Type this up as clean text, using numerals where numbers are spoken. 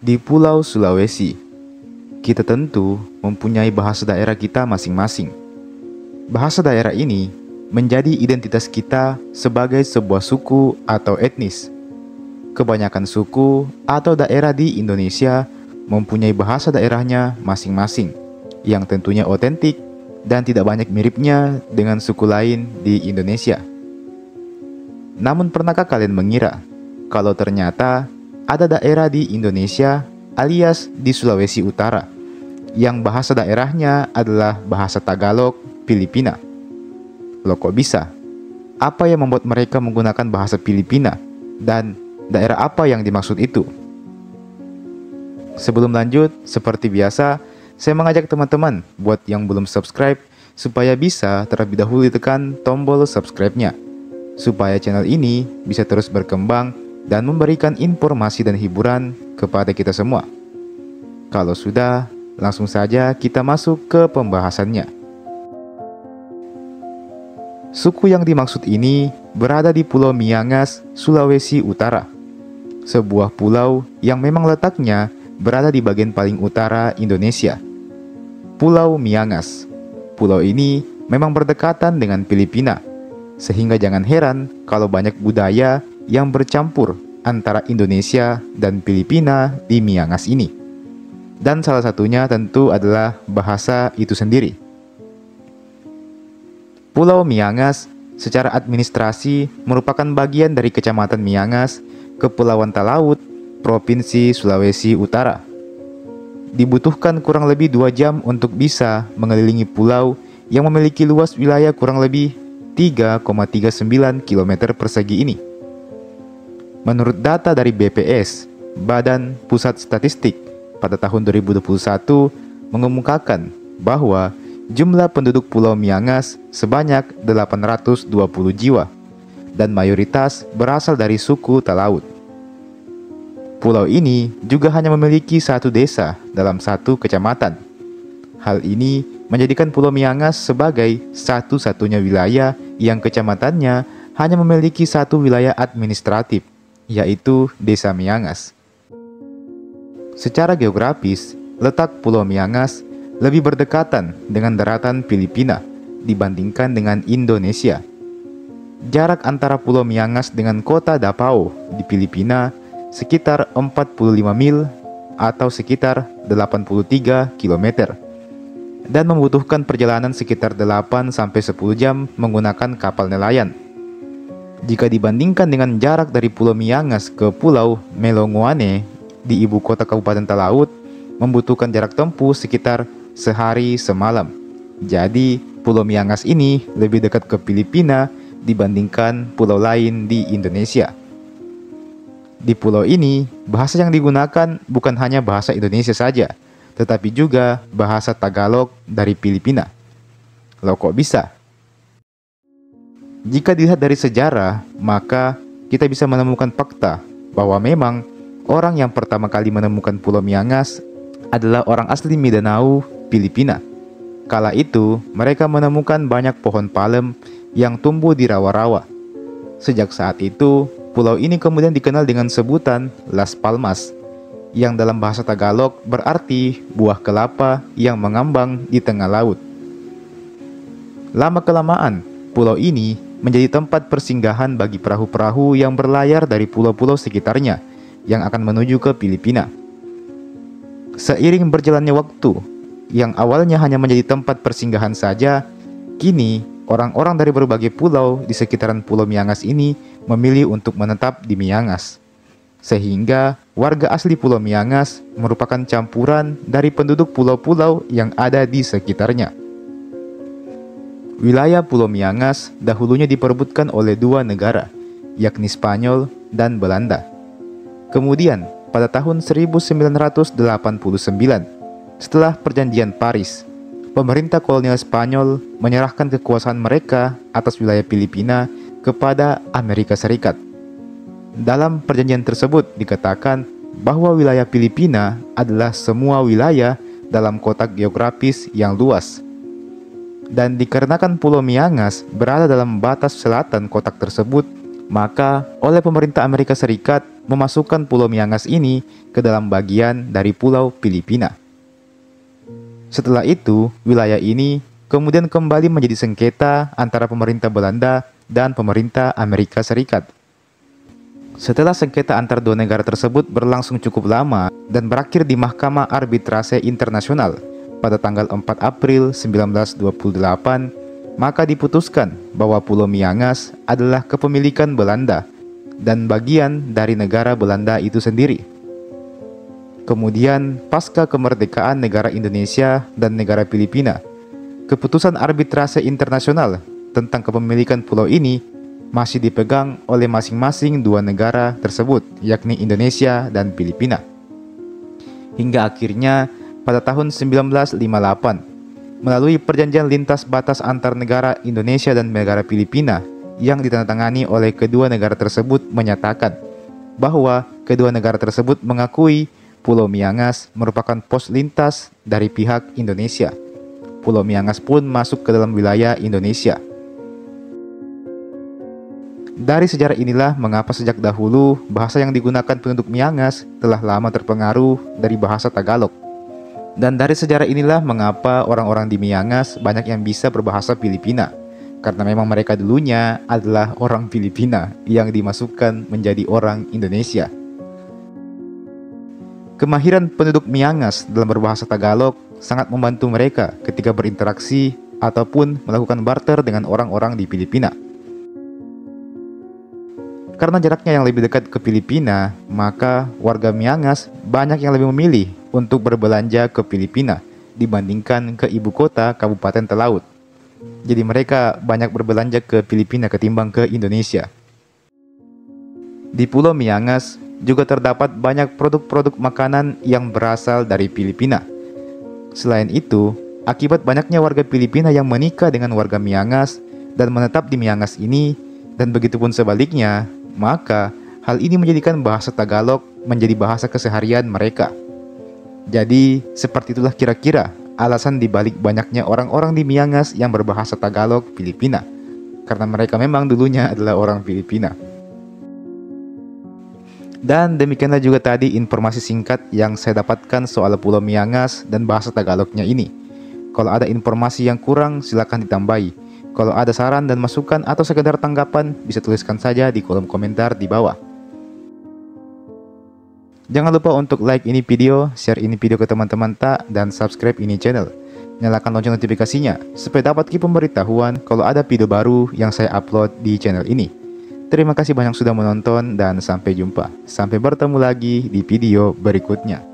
Di Pulau Sulawesi, kita tentu mempunyai bahasa daerah kita masing-masing. Bahasa daerah ini menjadi identitas kita sebagai sebuah suku atau etnis. Kebanyakan suku atau daerah di Indonesia mempunyai bahasa daerahnya masing-masing, yang tentunya otentik dan tidak banyak miripnya dengan suku lain di Indonesia. Namun pernahkah kalian mengira kalau ternyata ada daerah di Indonesia alias di Sulawesi Utara yang bahasa daerahnya adalah bahasa Tagalog Filipina? Loh, kok bisa? Apa yang membuat mereka menggunakan bahasa Filipina? Dan daerah apa yang dimaksud itu? Sebelum lanjut, seperti biasa, saya mengajak teman-teman buat yang belum subscribe supaya bisa terlebih dahulu tekan tombol subscribe-nya, supaya channel ini bisa terus berkembang dan memberikan informasi dan hiburan kepada kita semua. Kalau sudah, langsung saja kita masuk ke pembahasannya. Suku yang dimaksud ini berada di Pulau Miangas, Sulawesi Utara, sebuah pulau yang memang letaknya berada di bagian paling utara Indonesia. Pulau Miangas. Pulau ini memang berdekatan dengan Filipina, sehingga jangan heran kalau banyak budaya yang bercampur antara Indonesia dan Filipina di Miangas ini. Dan salah satunya tentu adalah bahasa itu sendiri. Pulau Miangas secara administrasi merupakan bagian dari Kecamatan Miangas, Kepulauan Talaut, Provinsi Sulawesi Utara. Dibutuhkan kurang lebih 2 jam untuk bisa mengelilingi pulau yang memiliki luas wilayah kurang lebih 3,39 km persegi ini. Menurut data dari BPS, Badan Pusat Statistik, pada tahun 2021 mengemukakan bahwa jumlah penduduk Pulau Miangas sebanyak 820 jiwa dan mayoritas berasal dari suku Talaut. Pulau ini juga hanya memiliki 1 desa dalam 1 kecamatan. Hal ini menjadikan Pulau Miangas sebagai satu-satunya wilayah yang kecamatannya hanya memiliki 1 wilayah administratif, yaitu Desa Miangas. Secara geografis, letak Pulau Miangas lebih berdekatan dengan daratan Filipina dibandingkan dengan Indonesia. Jarak antara Pulau Miangas dengan kota Davao di Filipina sekitar 45 mil atau sekitar 83 km dan membutuhkan perjalanan sekitar 8-10 jam menggunakan kapal nelayan. Jika dibandingkan dengan jarak dari Pulau Miangas ke Pulau Melongoane di ibu kota Kabupaten Talaut, membutuhkan jarak tempuh sekitar sehari semalam. Jadi, Pulau Miangas ini lebih dekat ke Filipina dibandingkan pulau lain di Indonesia. Di pulau ini, bahasa yang digunakan bukan hanya bahasa Indonesia saja, tetapi juga bahasa Tagalog dari Filipina. Loh, kok bisa? Jika dilihat dari sejarah, maka kita bisa menemukan fakta bahwa memang orang yang pertama kali menemukan Pulau Miangas adalah orang asli Mindanao, Filipina. Kala itu, mereka menemukan banyak pohon palem yang tumbuh di rawa-rawa. Sejak saat itu, pulau ini kemudian dikenal dengan sebutan Las Palmas, yang dalam bahasa Tagalog berarti buah kelapa yang mengambang di tengah laut. Lama-kelamaan, pulau ini menjadi tempat persinggahan bagi perahu-perahu yang berlayar dari pulau-pulau sekitarnya yang akan menuju ke Filipina. Seiring berjalannya waktu, yang awalnya hanya menjadi tempat persinggahan saja, kini orang-orang dari berbagai pulau di sekitaran Pulau Miangas ini memilih untuk menetap di Miangas. Sehingga warga asli Pulau Miangas merupakan campuran dari penduduk pulau-pulau yang ada di sekitarnya. Wilayah Pulau Miangas dahulunya diperebutkan oleh 2 negara, yakni Spanyol dan Belanda. Kemudian, pada tahun 1989, setelah Perjanjian Paris, pemerintah kolonial Spanyol menyerahkan kekuasaan mereka atas wilayah Filipina kepada Amerika Serikat. Dalam perjanjian tersebut dikatakan bahwa wilayah Filipina adalah semua wilayah dalam kotak geografis yang luas. Dan dikarenakan Pulau Miangas berada dalam batas selatan kotak tersebut, Maka oleh pemerintah Amerika Serikat memasukkan Pulau Miangas ini ke dalam bagian dari Pulau Filipina. Setelah itu, wilayah ini kemudian kembali menjadi sengketa antara pemerintah Belanda dan pemerintah Amerika Serikat. Setelah sengketa antar dua negara tersebut berlangsung cukup lama dan berakhir di Mahkamah Arbitrase Internasional pada tanggal 4 April 1928, maka diputuskan bahwa Pulau Miangas adalah kepemilikan Belanda dan bagian dari negara Belanda itu sendiri. Kemudian, pasca kemerdekaan negara Indonesia dan negara Filipina, keputusan arbitrase internasional tentang kepemilikan pulau ini masih dipegang oleh masing-masing dua negara tersebut, yakni Indonesia dan Filipina. Hingga akhirnya pada tahun 1958, melalui perjanjian lintas batas antar negara Indonesia dan negara Filipina yang ditandatangani oleh kedua negara tersebut menyatakan bahwa kedua negara tersebut mengakui Pulau Miangas merupakan pos lintas dari pihak Indonesia. Pulau Miangas pun masuk ke dalam wilayah Indonesia. Dari sejarah inilah mengapa sejak dahulu bahasa yang digunakan penduduk Miangas telah lama terpengaruh dari bahasa Tagalog. Dan dari sejarah inilah mengapa orang-orang di Miangas banyak yang bisa berbahasa Filipina, karena memang mereka dulunya adalah orang Filipina yang dimasukkan menjadi orang Indonesia. Kemahiran penduduk Miangas dalam berbahasa Tagalog sangat membantu mereka ketika berinteraksi ataupun melakukan barter dengan orang-orang di Filipina. Karena jaraknya yang lebih dekat ke Filipina, maka warga Miangas banyak yang lebih memilih untuk berbelanja ke Filipina dibandingkan ke ibu kota Kabupaten Talaut. Jadi mereka banyak berbelanja ke Filipina ketimbang ke Indonesia. Di Pulau Miangas juga terdapat banyak produk-produk makanan yang berasal dari Filipina. Selain itu, akibat banyaknya warga Filipina yang menikah dengan warga Miangas dan menetap di Miangas ini, dan begitupun sebaliknya, maka hal ini menjadikan bahasa Tagalog menjadi bahasa keseharian mereka. Jadi, seperti itulah kira-kira alasan dibalik banyaknya orang-orang di Miangas yang berbahasa Tagalog Filipina, karena mereka memang dulunya adalah orang Filipina. Dan demikianlah juga tadi informasi singkat yang saya dapatkan soal Pulau Miangas dan bahasa Tagalognya ini. Kalau ada informasi yang kurang, silakan ditambahi. Kalau ada saran dan masukan atau sekedar tanggapan, bisa tuliskan saja di kolom komentar di bawah. Jangan lupa untuk like ini video, share ini video ke teman-teman tak, dan subscribe ini channel. Nyalakan lonceng notifikasinya, supaya dapat pemberitahuan kalau ada video baru yang saya upload di channel ini. Terima kasih banyak sudah menonton dan sampai jumpa. Sampai bertemu lagi di video berikutnya.